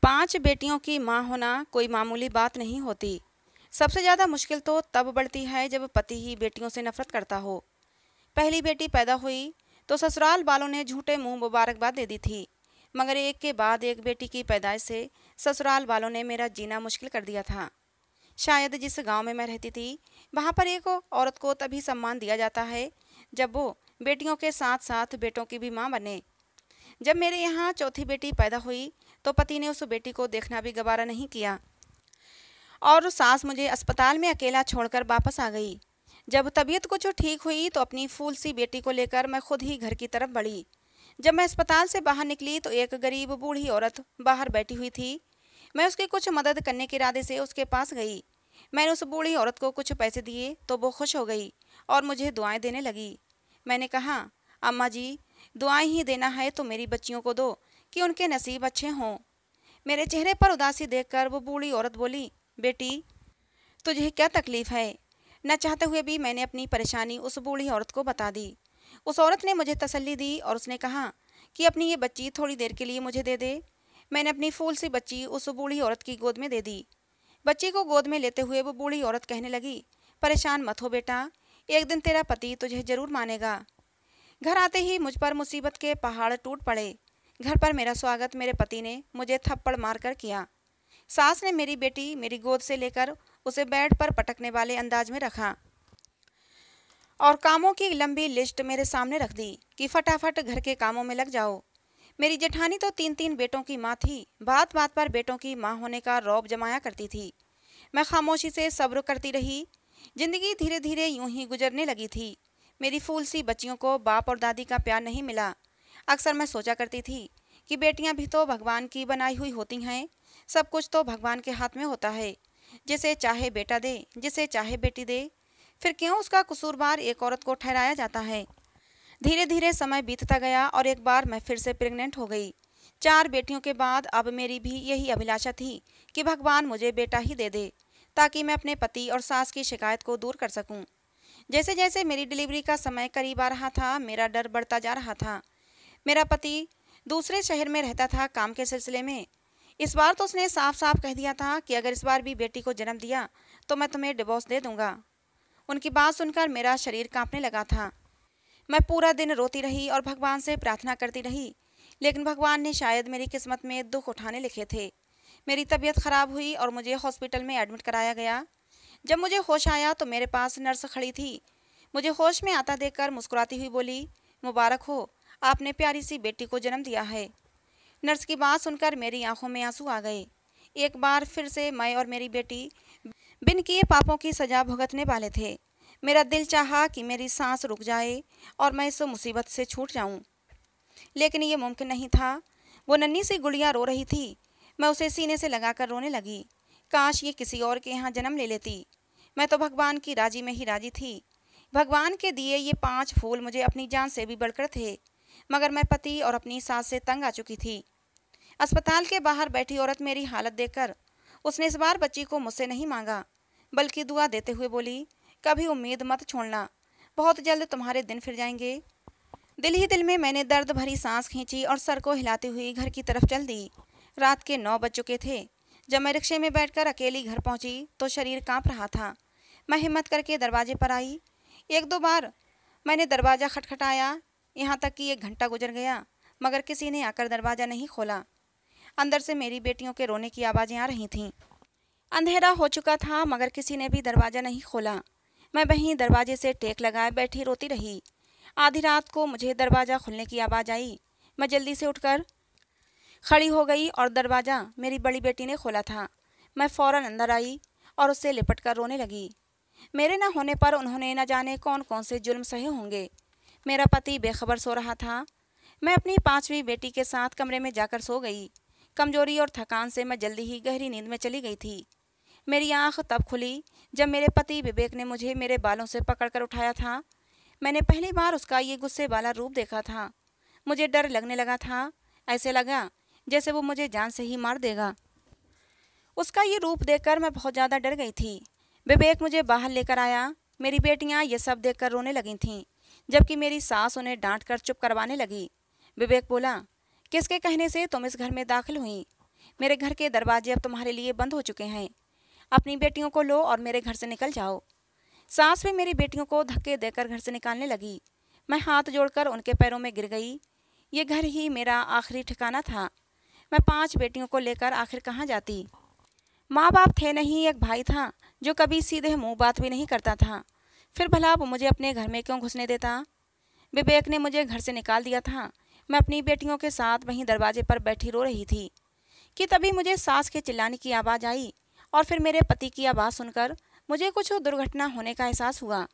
5 बेटियों की माँ होना कोई मामूली बात नहीं होती। सबसे ज़्यादा मुश्किल तो तब बढ़ती है जब पति ही बेटियों से नफरत करता हो। पहली बेटी पैदा हुई तो ससुराल वालों ने झूठे मुंह मुबारकबाद दे दी थी, मगर एक के बाद एक बेटी की पैदाइश से ससुराल वालों ने मेरा जीना मुश्किल कर दिया था। शायद जिस गांव में मैं रहती थी, वहां पर एक औरत को तभी सम्मान दिया जाता है जब वो बेटियों के साथ साथ बेटों की भी माँ बने। जब मेरे यहाँ चौथी बेटी पैदा हुई तो पति ने उस बेटी को देखना भी गवारा नहीं किया और सास मुझे अस्पताल में अकेला छोड़कर वापस आ गई। जब तबीयत कुछ ठीक हुई तो अपनी फूल सी बेटी को लेकर मैं खुद ही घर की तरफ बढ़ी। जब मैं अस्पताल से बाहर निकली तो एक गरीब बूढ़ी औरत बाहर बैठी हुई थी। मैं उसकी कुछ मदद करने के इरादे से उसके पास गई। मैंने उस बूढ़ी औरत को कुछ पैसे दिए तो वो खुश हो गई और मुझे दुआएं देने लगी। मैंने कहा, अम्मा जी, दुआएं ही देना है तो मेरी बच्चियों को दो कि उनके नसीब अच्छे हों। मेरे चेहरे पर उदासी देखकर वो बूढ़ी औरत बोली, बेटी, तुझे क्या तकलीफ है? न चाहते हुए भी मैंने अपनी परेशानी उस बूढ़ी औरत को बता दी। उस औरत ने मुझे तसल्ली दी और उसने कहा कि अपनी ये बच्ची थोड़ी देर के लिए मुझे दे दे। मैंने अपनी फूल सी बच्ची उस बूढ़ी औरत की गोद में दे दी। बच्ची को गोद में लेते हुए वो बूढ़ी औरत कहने लगी, परेशान मत हो बेटा, एक दिन तेरा पति तुझे जरूर मानेगा। घर आते ही मुझ पर मुसीबत के पहाड़ टूट पड़े। घर पर मेरा स्वागत मेरे पति ने मुझे थप्पड़ मारकर किया। सास ने मेरी बेटी मेरी गोद से लेकर उसे बेड पर पटकने वाले अंदाज में रखा और कामों की लंबी लिस्ट मेरे सामने रख दी कि फटाफट घर के कामों में लग जाओ। मेरी जेठानी तो 3-3 बेटों की माँ थी। बात बात पर बेटों की माँ होने का रौब जमाया करती थी। मैं खामोशी से सब्र करती रही। जिंदगी धीरे धीरे यूं ही गुजरने लगी थी। मेरी फूल सी बच्चियों को बाप और दादी का प्यार नहीं मिला। अक्सर मैं सोचा करती थी कि बेटियां भी तो भगवान की बनाई हुई होती हैं। सब कुछ तो भगवान के हाथ में होता है। जिसे चाहे बेटा दे, जिसे चाहे बेटी दे, फिर क्यों उसका कसूरवार एक औरत को ठहराया जाता है। धीरे धीरे समय बीतता गया और एक बार मैं फिर से प्रेग्नेंट हो गई। 4 बेटियों के बाद अब मेरी भी यही अभिलाषा थी कि भगवान मुझे बेटा ही दे दे, ताकि मैं अपने पति और सास की शिकायत को दूर कर सकूं। जैसे जैसे मेरी डिलीवरी का समय करीब आ रहा था, मेरा डर बढ़ता जा रहा था। मेरा पति दूसरे शहर में रहता था काम के सिलसिले में। इस बार तो उसने साफ साफ कह दिया था कि अगर इस बार भी बेटी को जन्म दिया तो मैं तुम्हें डिवोर्स दे दूंगा। उनकी बात सुनकर मेरा शरीर कांपने लगा था। मैं पूरा दिन रोती रही और भगवान से प्रार्थना करती रही, लेकिन भगवान ने शायद मेरी किस्मत में दुख उठाने लिखे थे। मेरी तबीयत खराब हुई और मुझे हॉस्पिटल में एडमिट कराया गया। जब मुझे होश आया तो मेरे पास नर्स खड़ी थी। मुझे होश में आता देखकर मुस्कुराती हुई बोली, मुबारक हो, आपने प्यारी सी बेटी को जन्म दिया है। नर्स की बात सुनकर मेरी आंखों में आंसू आ गए। एक बार फिर से मैं और मेरी बेटी बिन किए पापों की सजा भुगतने वाले थे। मेरा दिल चाहा कि मेरी सांस रुक जाए और मैं इस मुसीबत से छूट जाऊं, लेकिन ये मुमकिन नहीं था। वो नन्ही सी गुड़िया रो रही थी। मैं उसे सीने से लगाकर रोने लगी। काश ये किसी और के यहाँ जन्म ले लेती। मैं तो भगवान की राजी में ही राजी थी। भगवान के दिए ये 5 फूल मुझे अपनी जान से भी बढ़कर थे, मगर मैं पति और अपनी सास से तंग आ चुकी थी। अस्पताल के बाहर बैठी औरत मेरी हालत देखकर उसने इस बार बच्ची को मुझसे नहीं मांगा, बल्कि दुआ देते हुए बोली, कभी उम्मीद मत छोड़ना, बहुत जल्द तुम्हारे दिन फिर जाएंगे। दिल ही दिल में मैंने दर्द भरी सांस खींची और सर को हिलाती हुई घर की तरफ चल दी। रात के 9 बज चुके थे। जब मैं रिक्शे में बैठकर अकेली घर पहुंची तो शरीर कांप रहा था। मैं हिम्मत करके दरवाजे पर आई। 1-2 बार मैंने दरवाज़ा खटखटाया, यहाँ तक कि 1 घंटा गुजर गया, मगर किसी ने आकर दरवाज़ा नहीं खोला। अंदर से मेरी बेटियों के रोने की आवाज़ें आ रही थीं। अंधेरा हो चुका था, मगर किसी ने भी दरवाज़ा नहीं खोला। मैं वहीं दरवाजे से टेक लगाए बैठी रोती रही। आधी रात को मुझे दरवाज़ा खुलने की आवाज़ आई। मैं जल्दी से उठकर खड़ी हो गई और दरवाज़ा मेरी बड़ी बेटी ने खोला था। मैं फ़ौरन अंदर आई और उससे लिपट कर रोने लगी। मेरे न होने पर उन्होंने न जाने कौन कौन से जुल्म सहे होंगे। मेरा पति बेखबर सो रहा था। मैं अपनी 5वीं बेटी के साथ कमरे में जाकर सो गई। कमजोरी और थकान से मैं जल्दी ही गहरी नींद में चली गई थी। मेरी आंख तब खुली जब मेरे पति विवेक ने मुझे मेरे बालों से पकड़कर उठाया था। मैंने पहली बार उसका ये गुस्से वाला रूप देखा था। मुझे डर लगने लगा था। ऐसे लगा जैसे वो मुझे जान से ही मार देगा। उसका ये रूप देखकर मैं बहुत ज़्यादा डर गई थी। विवेक मुझे बाहर लेकर आया। मेरी बेटियां ये सब देखकर रोने लगी थीं, जबकि मेरी सास उन्हें डांट कर चुप करवाने लगी। विवेक बोला, किसके कहने से तुम इस घर में दाखिल हुई? मेरे घर के दरवाजे अब तुम्हारे लिए बंद हो चुके हैं। अपनी बेटियों को लो और मेरे घर से निकल जाओ। सास भी मेरी बेटियों को धक्के देकर घर से निकालने लगी। मैं हाथ जोड़कर उनके पैरों में गिर गई। ये घर ही मेरा आखिरी ठिकाना था। मैं 5 बेटियों को लेकर आखिर कहाँ जाती। माँ बाप थे नहीं, एक भाई था जो कभी सीधे मुंह बात भी नहीं करता था। फिर भला अब मुझे अपने घर में क्यों घुसने देता। विवेक ने मुझे घर से निकाल दिया था। मैं अपनी बेटियों के साथ वहीं दरवाजे पर बैठी रो रही थी कि तभी मुझे सास के चिल्लाने की आवाज़ आई और फिर मेरे पति की आवाज़ सुनकर मुझे कुछ दुर्घटना होने का एहसास हुआ।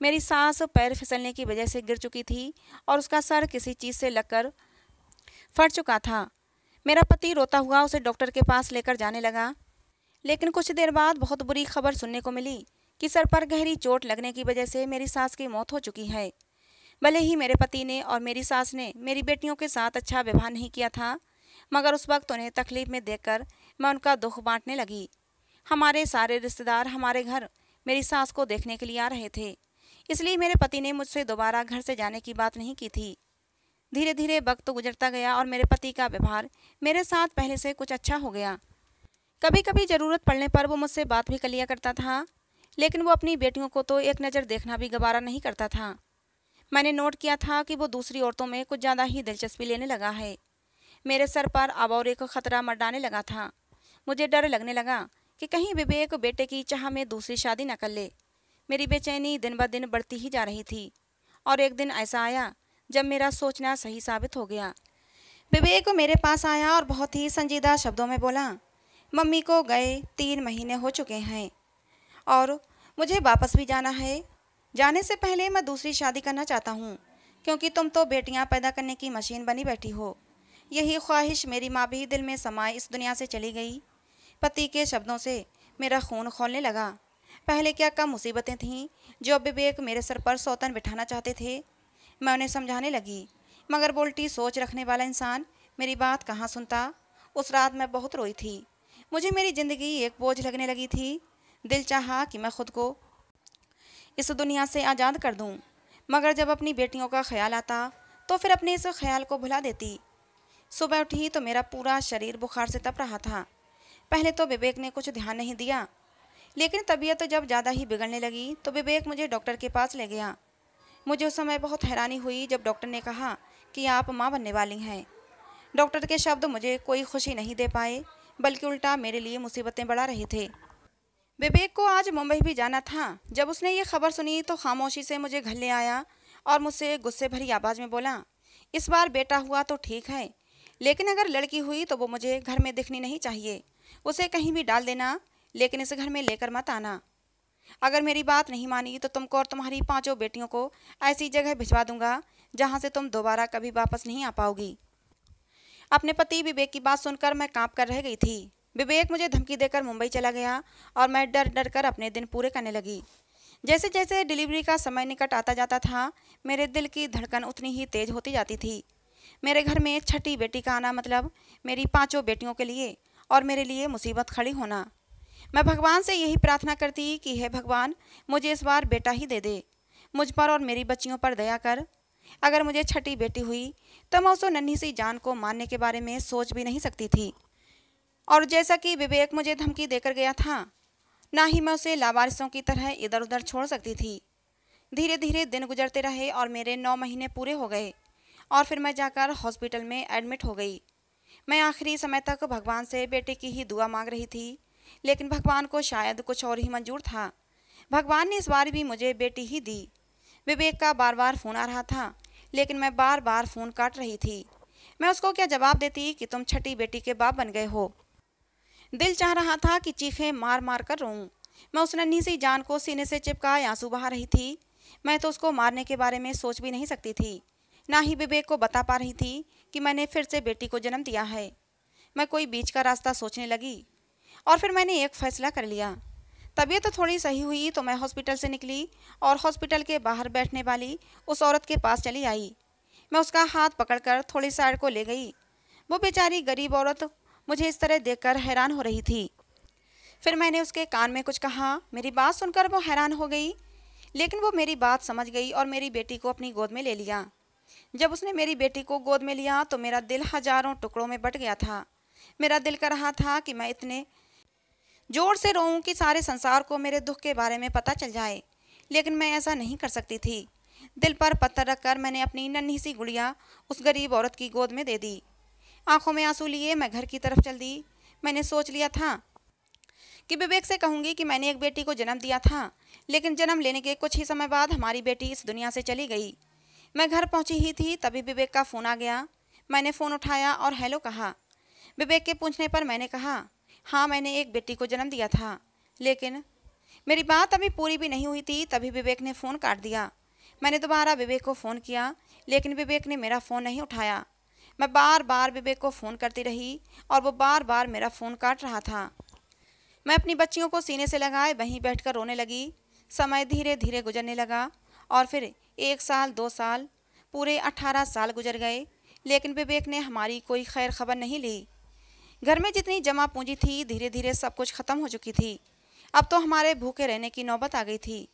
मेरी सास पैर फिसलने की वजह से गिर चुकी थी और उसका सर किसी चीज़ से लगकर फट चुका था। मेरा पति रोता हुआ उसे डॉक्टर के पास लेकर जाने लगा, लेकिन कुछ देर बाद बहुत बुरी खबर सुनने को मिली कि सर पर गहरी चोट लगने की वजह से मेरी सास की मौत हो चुकी है। भले ही मेरे पति ने और मेरी सास ने मेरी बेटियों के साथ अच्छा व्यवहार नहीं किया था, मगर उस वक्त उन्हें तकलीफ में देखकर मैं उनका दुख बांटने लगी। हमारे सारे रिश्तेदार हमारे घर मेरी सास को देखने के लिए आ रहे थे, इसलिए मेरे पति ने मुझसे दोबारा घर से जाने की बात नहीं की थी। धीरे धीरे वक्त गुजरता गया और मेरे पति का व्यवहार मेरे साथ पहले से कुछ अच्छा हो गया। कभी कभी ज़रूरत पड़ने पर वो मुझसे बात भी कर लिया करता था, लेकिन वो अपनी बेटियों को तो एक नज़र देखना भी गवारा नहीं करता था। मैंने नोट किया था कि वो दूसरी औरतों में कुछ ज़्यादा ही दिलचस्पी लेने लगा है। मेरे सर पर अब और एक खतरा मंडराने लगा था। मुझे डर लगने लगा कि कहीं विवेक बेटे की चाह में दूसरी शादी न कर ले। मेरी बेचैनी दिन ब दिन बढ़ती ही जा रही थी और एक दिन ऐसा आया जब मेरा सोचना सही साबित हो गया। विवेक मेरे पास आया और बहुत ही संजीदा शब्दों में बोला, मम्मी को गए 3 महीने हो चुके हैं और मुझे वापस भी जाना है। जाने से पहले मैं दूसरी शादी करना चाहता हूँ, क्योंकि तुम तो बेटियाँ पैदा करने की मशीन बनी बैठी हो। यही ख्वाहिश मेरी माँ भी दिल में समाये इस दुनिया से चली गई। पति के शब्दों से मेरा खून खौलने लगा। पहले क्या कम मुसीबतें थीं जो अब विवेक मेरे सर पर सौतन बिठाना चाहते थे। मैं उन्हें समझाने लगी, मगर उल्टी सोच रखने वाला इंसान मेरी बात कहाँ सुनता। उस रात मैं बहुत रोई थी। मुझे मेरी ज़िंदगी एक बोझ लगने लगी थी। दिल चाहा कि मैं खुद को इस दुनिया से आज़ाद कर दूं, मगर जब अपनी बेटियों का ख्याल आता तो फिर अपने इस ख्याल को भुला देती। सुबह उठी तो मेरा पूरा शरीर बुखार से तप रहा था। पहले तो विवेक ने कुछ ध्यान नहीं दिया, लेकिन तबीयत जब ज़्यादा ही बिगड़ने लगी तो विवेक मुझे डॉक्टर के पास ले गया। मुझे उस समय बहुत हैरानी हुई जब डॉक्टर ने कहा कि आप माँ बनने वाली हैं। डॉक्टर के शब्द मुझे कोई खुशी नहीं दे पाए, बल्कि उल्टा मेरे लिए मुसीबतें बढ़ा रहे थे। विवेक को आज मुंबई भी जाना था। जब उसने ये खबर सुनी तो खामोशी से मुझे घर ले आया और मुझसे गुस्से भरी आवाज़ में बोला, इस बार बेटा हुआ तो ठीक है, लेकिन अगर लड़की हुई तो वो मुझे घर में दिखनी नहीं चाहिए। उसे कहीं भी डाल देना, लेकिन इस घर में लेकर मत आना। अगर मेरी बात नहीं मानी तो तुमको और तुम्हारी 5 बेटियों को ऐसी जगह भिजवा दूंगा जहाँ से तुम दोबारा कभी वापस नहीं आ पाओगी। अपने पति विवेक की बात सुनकर मैं काँप कर रह गई थी। विवेक मुझे धमकी देकर मुंबई चला गया और मैं डर डर कर अपने दिन पूरे करने लगी। जैसे जैसे डिलीवरी का समय निकट आता जाता था, मेरे दिल की धड़कन उतनी ही तेज होती जाती थी। मेरे घर में छठी बेटी का आना मतलब मेरी 5 बेटियों के लिए और मेरे लिए मुसीबत खड़ी होना। मैं भगवान से यही प्रार्थना करती कि हे भगवान, मुझे इस बार बेटा ही दे दे। मुझ पर और मेरी बच्चियों पर दया कर। अगर मुझे छठी बेटी हुई तो मैं उस नन्ही सी जान को मारने के बारे में सोच भी नहीं सकती थी। और जैसा कि विवेक मुझे धमकी देकर गया था, ना ही मैं उसे लावारिसों की तरह इधर उधर छोड़ सकती थी। धीरे धीरे दिन गुजरते रहे और मेरे 9 महीने पूरे हो गए और फिर मैं जाकर हॉस्पिटल में एडमिट हो गई। मैं आखिरी समय तक भगवान से बेटे की ही दुआ मांग रही थी, लेकिन भगवान को शायद कुछ और ही मंजूर था। भगवान ने इस बार भी मुझे बेटी ही दी। विवेक का बार बार फ़ोन आ रहा था, लेकिन मैं बार बार फ़ोन काट रही थी। मैं उसको क्या जवाब देती कि तुम छठी बेटी के बाप बन गए हो। दिल चाह रहा था कि चीखें मार मार कर रोऊं। मैं उस नन्ही सी जान को सीने से चिपकाए आंसू बहा रही थी। मैं तो उसको मारने के बारे में सोच भी नहीं सकती थी, ना ही विवेक को बता पा रही थी कि मैंने फिर से बेटी को जन्म दिया है। मैं कोई बीच का रास्ता सोचने लगी और फिर मैंने एक फ़ैसला कर लिया। तबीयत तो थोड़ी सही हुई तो मैं हॉस्पिटल से निकली और हॉस्पिटल के बाहर बैठने वाली उस औरत के पास चली आई। मैं उसका हाथ पकड़कर थोड़ी साइड को ले गई। वो बेचारी गरीब औरत मुझे इस तरह देखकर हैरान हो रही थी। फिर मैंने उसके कान में कुछ कहा। मेरी बात सुनकर वो हैरान हो गई, लेकिन वो मेरी बात समझ गई और मेरी बेटी को अपनी गोद में ले लिया। जब उसने मेरी बेटी को गोद में लिया तो मेरा दिल हजारों टुकड़ों में बट गया था। मेरा दिल कर रहा था कि मैं इतने जोर से रोऊं कि सारे संसार को मेरे दुख के बारे में पता चल जाए, लेकिन मैं ऐसा नहीं कर सकती थी। दिल पर पत्थर रखकर मैंने अपनी नन्ही सी गुड़िया उस गरीब औरत की गोद में दे दी। आंखों में आंसू लिए मैं घर की तरफ चल दी। मैंने सोच लिया था कि विवेक से कहूंगी कि मैंने एक बेटी को जन्म दिया था, लेकिन जन्म लेने के कुछ ही समय बाद हमारी बेटी इस दुनिया से चली गई। मैं घर पहुंची ही थी तभी विवेक का फ़ोन आ गया। मैंने फ़ोन उठाया और हेलो कहा। विवेक के पूछने पर मैंने कहा, हाँ मैंने एक बेटी को जन्म दिया था, लेकिन मेरी बात अभी पूरी भी नहीं हुई थी तभी विवेक ने फ़ोन काट दिया। मैंने दोबारा विवेक को फ़ोन किया, लेकिन विवेक ने मेरा फ़ोन नहीं उठाया। मैं बार बार विवेक को फ़ोन करती रही और वो बार बार मेरा फ़ोन काट रहा था। मैं अपनी बच्चियों को सीने से लगाए वहीं बैठकर रोने लगी। समय धीरे धीरे गुजरने लगा और फिर 1 साल 2 साल पूरे 18 साल गुजर गए, लेकिन विवेक ने हमारी कोई खैर खबर नहीं ली। घर में जितनी जमा पूंजी थी धीरे धीरे सब कुछ खत्म हो चुकी थी। अब तो हमारे भूखे रहने की नौबत आ गई थी।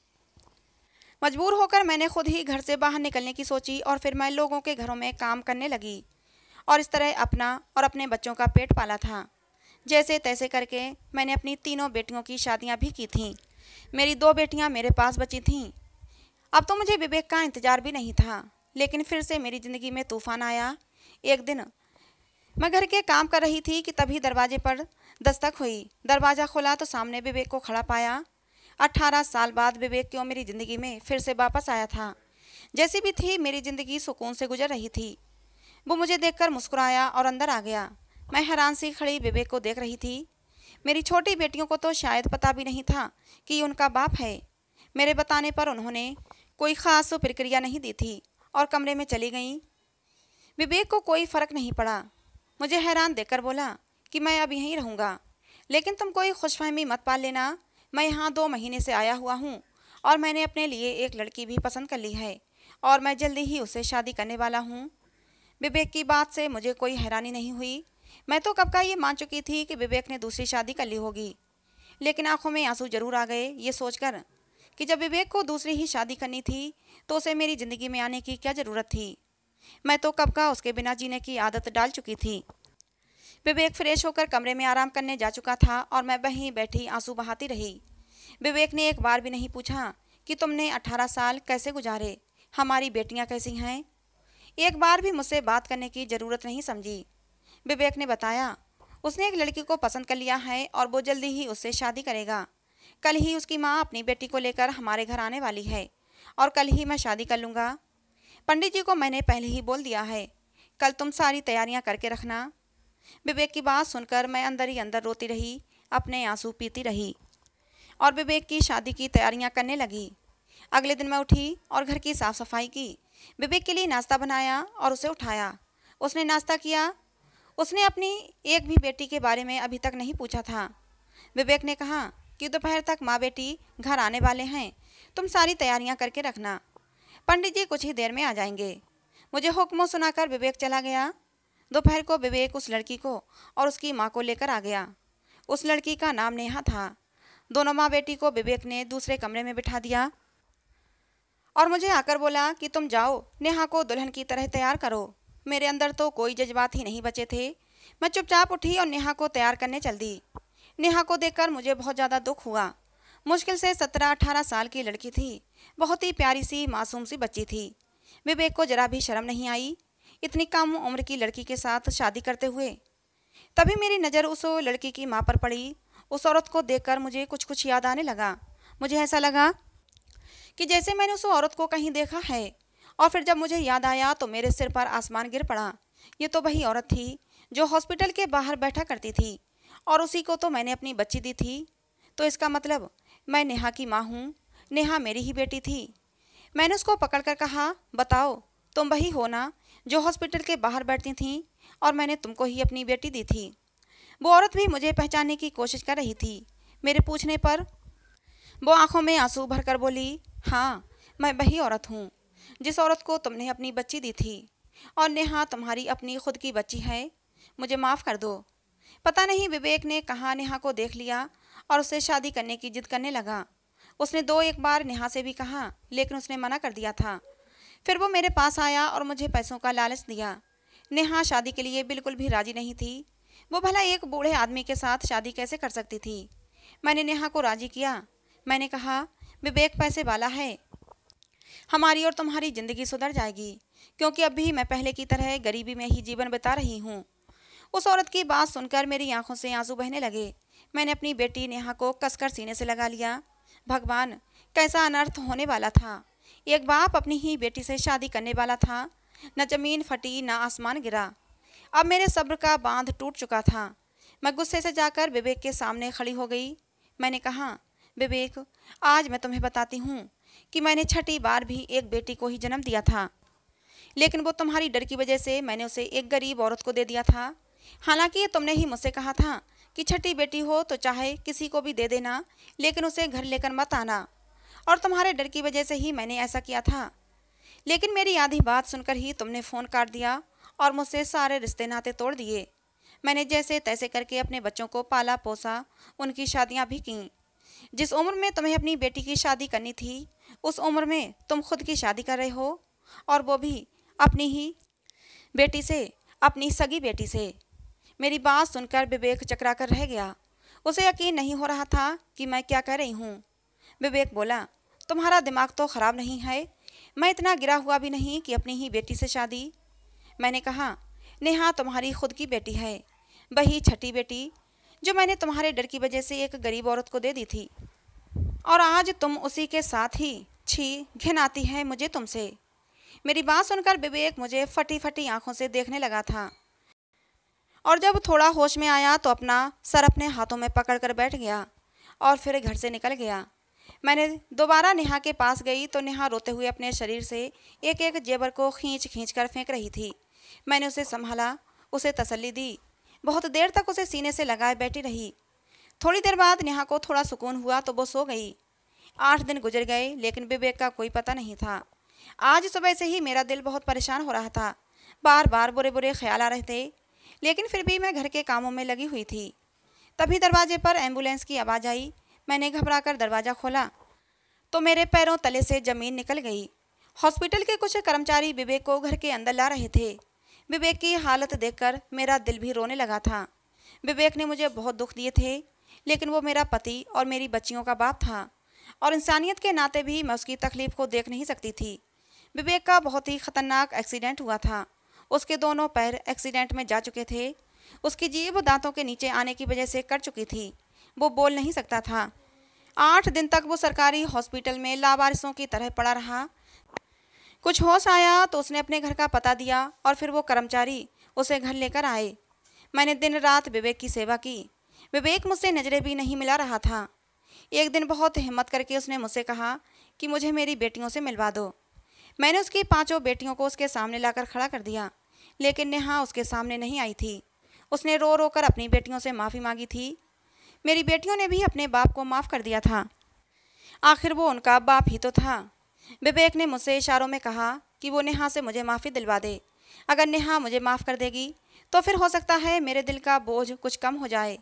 मजबूर होकर मैंने खुद ही घर से बाहर निकलने की सोची और फिर मैं लोगों के घरों में काम करने लगी और इस तरह अपना और अपने बच्चों का पेट पाला था। जैसे तैसे करके मैंने अपनी तीनों बेटियों की शादियां भी की थीं। मेरी 2 बेटियां मेरे पास बची थीं। अब तो मुझे विवेक का इंतजार भी नहीं था, लेकिन फिर से मेरी ज़िंदगी में तूफान आया। एक दिन मैं घर के काम कर रही थी कि तभी दरवाजे पर दस्तक हुई। दरवाज़ा खुला तो सामने विवेक को खड़ा पाया। 18 साल बाद विवेक क्यों मेरी ज़िंदगी में फिर से वापस आया था। जैसी भी थी मेरी ज़िंदगी सुकून से गुजर रही थी। वो मुझे देखकर मुस्कुराया और अंदर आ गया। मैं हैरान सी खड़ी विवेक को देख रही थी। मेरी छोटी बेटियों को तो शायद पता भी नहीं था कि उनका बाप है। मेरे बताने पर उन्होंने कोई ख़ास प्रक्रिया नहीं दी थी और कमरे में चली गईं। विवेक को कोई फ़र्क नहीं पड़ा। मुझे हैरान देखकर बोला कि मैं अब यहीं रहूँगा, लेकिन तुम कोई खुशफहमी मत पाल लेना। मैं यहाँ 2 महीने से आया हुआ हूँ और मैंने अपने लिए एक लड़की भी पसंद कर ली है और मैं जल्दी ही उससे शादी करने वाला हूँ। विवेक की बात से मुझे कोई हैरानी नहीं हुई। मैं तो कब का ये मान चुकी थी कि विवेक ने दूसरी शादी कर ली होगी, लेकिन आंखों में आंसू जरूर आ गए ये सोचकर कि जब विवेक को दूसरी ही शादी करनी थी तो उसे मेरी ज़िंदगी में आने की क्या ज़रूरत थी। मैं तो कब का उसके बिना जीने की आदत डाल चुकी थी। विवेक फ्रेश होकर कमरे में आराम करने जा चुका था और मैं वहीं बैठी आंसू बहाती रही। विवेक ने एक बार भी नहीं पूछा कि तुमने 18 साल कैसे गुजारे, हमारी बेटियां कैसी हैं। एक बार भी मुझसे बात करने की ज़रूरत नहीं समझी। विवेक ने बताया उसने एक लड़की को पसंद कर लिया है और वो जल्दी ही उससे शादी करेगा। कल ही उसकी माँ अपनी बेटी को लेकर हमारे घर आने वाली है और कल ही मैं शादी कर लूँगा। पंडित जी को मैंने पहले ही बोल दिया है, कल तुम सारी तैयारियां करके रखना। विवेक की बात सुनकर मैं अंदर ही अंदर रोती रही, अपने आंसू पीती रही और विवेक की शादी की तैयारियां करने लगी। अगले दिन मैं उठी और घर की साफ सफाई की। विवेक के लिए नाश्ता बनाया और उसे उठाया। उसने नाश्ता किया। उसने अपनी एक भी बेटी के बारे में अभी तक नहीं पूछा था। विवेक ने कहा कि दोपहर तक माँ बेटी घर आने वाले हैं, तुम सारी तैयारियां करके रखना, पंडित जी कुछ ही देर में आ जाएंगे। मुझे हुक्म सुनाकर विवेक चला गया। दोपहर को विवेक उस लड़की को और उसकी माँ को लेकर आ गया। उस लड़की का नाम नेहा था। दोनों माँ बेटी को विवेक ने दूसरे कमरे में बिठा दिया और मुझे आकर बोला कि तुम जाओ नेहा को दुल्हन की तरह तैयार करो। मेरे अंदर तो कोई जज्बात ही नहीं बचे थे। मैं चुपचाप उठी और नेहा को तैयार करने चल दी। नेहा को देखकर मुझे बहुत ज़्यादा दुख हुआ। मुश्किल से 17-18 साल की लड़की थी। बहुत ही प्यारी सी मासूम सी बच्ची थी। विवेक को जरा भी शर्म नहीं आई इतनी कम उम्र की लड़की के साथ शादी करते हुए। तभी मेरी नज़र उस लड़की की माँ पर पड़ी। उस औरत को देखकर मुझे कुछ कुछ याद आने लगा। मुझे ऐसा लगा कि जैसे मैंने उस औरत को कहीं देखा है और फिर जब मुझे याद आया तो मेरे सिर पर आसमान गिर पड़ा। ये तो वही औरत थी जो हॉस्पिटल के बाहर बैठा करती थी और उसी को तो मैंने अपनी बच्ची दी थी। तो इसका मतलब मैं नेहा की माँ हूँ। नेहा मेरी ही बेटी थी। मैंने उसको पकड़कर कहा, बताओ तुम वही हो ना जो हॉस्पिटल के बाहर बैठती थीं और मैंने तुमको ही अपनी बेटी दी थी। वो औरत भी मुझे पहचानने की कोशिश कर रही थी। मेरे पूछने पर वो आंखों में आंसू भरकर बोली, हाँ मैं वही औरत हूँ जिस औरत को तुमने अपनी बच्ची दी थी और नेहा तुम्हारी अपनी खुद की बच्ची है। मुझे माफ़ कर दो। पता नहीं विवेक ने कहाँ नेहा को देख लिया और उससे शादी करने की जिद करने लगा। उसने 2-1 बार नेहा से भी कहा, लेकिन उसने मना कर दिया था। फिर वो मेरे पास आया और मुझे पैसों का लालच दिया। नेहा शादी के लिए बिल्कुल भी राजी नहीं थी। वो भला एक बूढ़े आदमी के साथ शादी कैसे कर सकती थी। मैंने नेहा को राजी किया। मैंने कहा, विवेक पैसे वाला है, हमारी और तुम्हारी जिंदगी सुधर जाएगी, क्योंकि अब भी मैं पहले की तरह गरीबी में ही जीवन बिता रही हूँ। उस औरत की बात सुनकर मेरी आंखों से आंसू बहने लगे। मैंने अपनी बेटी नेहा को कसकर सीने से लगा लिया। भगवान, कैसा अनर्थ होने वाला था। एक बाप अपनी ही बेटी से शादी करने वाला था। न जमीन फटी न आसमान गिरा। अब मेरे सब्र का बांध टूट चुका था। मैं गुस्से से जाकर विवेक के सामने खड़ी हो गई। मैंने कहा, विवेक, आज मैं तुम्हें बताती हूँ कि मैंने छठी बार भी एक बेटी को ही जन्म दिया था, लेकिन वो तुम्हारी डर की वजह से मैंने उसे एक गरीब औरत को दे दिया था। हालांकि तुमने ही मुझसे कहा था कि छठी बेटी हो तो चाहे किसी को भी दे देना, लेकिन उसे घर लेकर मत आना, और तुम्हारे डर की वजह से ही मैंने ऐसा किया था। लेकिन मेरी आधी बात सुनकर ही तुमने फ़ोन काट दिया और मुझसे सारे रिश्ते नाते तोड़ दिए। मैंने जैसे तैसे करके अपने बच्चों को पाला पोसा, उनकी शादियां भी की। जिस उम्र में तुम्हें अपनी बेटी की शादी करनी थी, उस उम्र में तुम खुद की शादी कर रहे हो, और वो भी अपनी ही बेटी से, अपनी सगी बेटी से। मेरी बात सुनकर विवेक चकरा कर रह गया। उसे यकीन नहीं हो रहा था कि मैं क्या कह रही हूँ। विवेक बोला, तुम्हारा दिमाग तो ख़राब नहीं है? मैं इतना गिरा हुआ भी नहीं कि अपनी ही बेटी से शादी। मैंने कहा, नेहा तुम्हारी खुद की बेटी है, वही छठी बेटी जो मैंने तुम्हारे डर की वजह से एक गरीब औरत को दे दी थी, और आज तुम उसी के साथ ही। छी, घिन आती है मुझे तुमसे। मेरी बात सुनकर विवेक मुझे फटी फटी आंखों से देखने लगा था, और जब थोड़ा होश में आया तो अपना सर अपने हाथों में पकड़कर बैठ गया और फिर घर से निकल गया। मैंने दोबारा नेहा के पास गई तो नेहा रोते हुए अपने शरीर से एक एक जेवर को खींच खींच कर फेंक रही थी। मैंने उसे संभाला, उसे तसल्ली दी। बहुत देर तक उसे सीने से लगाए बैठी रही। थोड़ी देर बाद नेहा को थोड़ा सुकून हुआ तो वो सो गई। 8 दिन गुजर गए, लेकिन विवेक का कोई पता नहीं था। आज सुबह से ही मेरा दिल बहुत परेशान हो रहा था। बार बार बुरे बुरे ख्याल आ रहे थे, लेकिन फिर भी मैं घर के कामों में लगी हुई थी। तभी दरवाजे पर एम्बुलेंस की आवाज़ आई। मैंने घबराकर दरवाज़ा खोला तो मेरे पैरों तले से ज़मीन निकल गई। हॉस्पिटल के कुछ कर्मचारी विवेक को घर के अंदर ला रहे थे। विवेक की हालत देखकर मेरा दिल भी रोने लगा था। विवेक ने मुझे बहुत दुख दिए थे, लेकिन वो मेरा पति और मेरी बच्चियों का बाप था, और इंसानियत के नाते भी मैं उसकी तकलीफ़ को देख नहीं सकती थी। विवेक का बहुत ही ख़तरनाक एक्सीडेंट हुआ था। उसके दोनों पैर एक्सीडेंट में जा चुके थे। उसकी जीभ दांतों के नीचे आने की वजह से कट चुकी थी। वो बोल नहीं सकता था। 8 दिन तक वो सरकारी हॉस्पिटल में लावारिसों की तरह पड़ा रहा। कुछ होश आया तो उसने अपने घर का पता दिया, और फिर वो कर्मचारी उसे घर लेकर आए। मैंने दिन रात विवेक की सेवा की। विवेक मुझसे नज़रें भी नहीं मिला रहा था। एक दिन बहुत हिम्मत करके उसने मुझसे कहा कि मुझे मेरी बेटियों से मिलवा दो। मैंने उसकी 5 बेटियों को उसके सामने लाकर खड़ा कर दिया, लेकिन नेहा उसके सामने नहीं आई थी। उसने रो रो कर अपनी बेटियों से माफ़ी मांगी थी। मेरी बेटियों ने भी अपने बाप को माफ़ कर दिया था। आखिर वो उनका बाप ही तो था। विवेक ने मुझसे इशारों में कहा कि वो नेहा से मुझे माफ़ी दिलवा दे। अगर नेहा मुझे माफ़ कर देगी तो फिर हो सकता है मेरे दिल का बोझ कुछ कम हो जाए।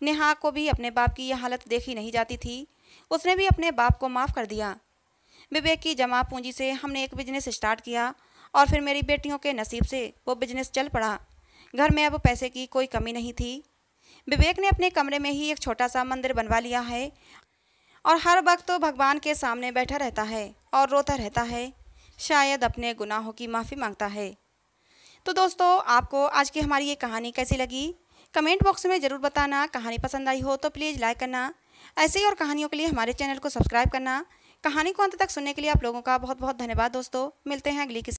नेहा को भी अपने बाप की यह हालत देखी नहीं जाती थी। उसने भी अपने बाप को माफ़ कर दिया। विवेक की जमा पूंजी से हमने एक बिजनेस स्टार्ट किया, और फिर मेरी बेटियों के नसीब से वो बिजनेस चल पड़ा। घर में अब पैसे की कोई कमी नहीं थी। विवेक ने अपने कमरे में ही एक छोटा सा मंदिर बनवा लिया है, और हर वक्त तो भगवान के सामने बैठा रहता है और रोता रहता है। शायद अपने गुनाहों की माफ़ी मांगता है। तो दोस्तों, आपको आज की हमारी ये कहानी कैसी लगी? कमेंट बॉक्स में ज़रूर बताना। कहानी पसंद आई हो तो प्लीज़ लाइक करना। ऐसे ही और कहानियों के लिए हमारे चैनल को सब्सक्राइब करना। कहानी को अंत तक सुनने के लिए आप लोगों का बहुत बहुत धन्यवाद दोस्तों। मिलते हैं अगली किसी